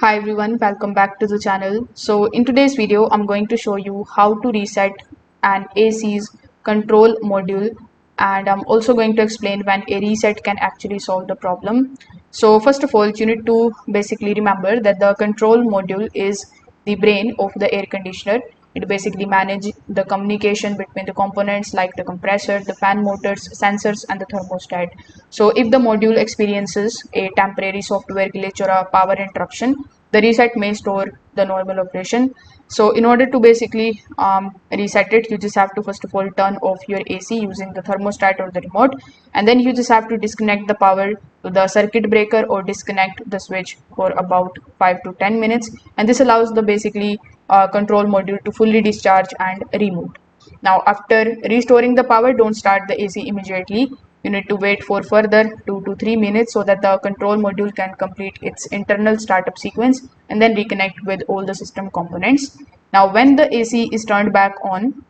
Hi everyone, welcome back to the channel. So in today's video, I'm going to show you how to reset an AC's control module, and I'm also going to explain when a reset can actually solve the problem. So first of all, you need to basically remember that the control module is the brain of the air conditioner. It basically manages the communication between the components like the compressor, the fan motors, sensors, and the thermostat. So if the module experiences a temporary software glitch or a power interruption, the reset may store the normal operation. So in order to basically reset it, you just have to first of all turn off your AC using the thermostat or the remote, and then you just have to disconnect the power to the circuit breaker or disconnect the switch for about 5 to 10 minutes, and this allows the basically control module to fully discharge and reboot. Now after restoring the power, don't start the AC immediately. You need to wait for further 2 to 3 minutes so that the control module can complete its internal startup sequence and then reconnect with all the system components. Now when the AC is turned back on,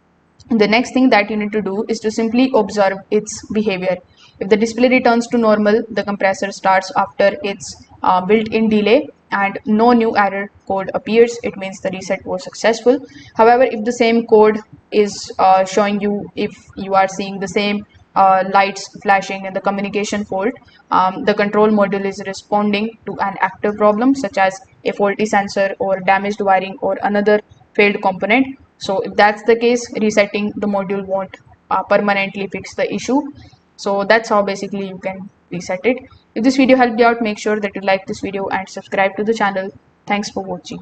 the next thing that you need to do is to simply observe its behavior. If the display returns to normal, the compressor starts after its built-in delay and no new error code appears, it means the reset was successful. However, if the same code is showing you, if you are seeing the same lights flashing and the communication fault, the control module is responding to an active problem such as a faulty sensor or damaged wiring or another failed component. So if that's the case, resetting the module won't permanently fix the issue. So that's how basically you can reset it. If this video helped you out, make sure that you like this video and subscribe to the channel. Thanks for watching.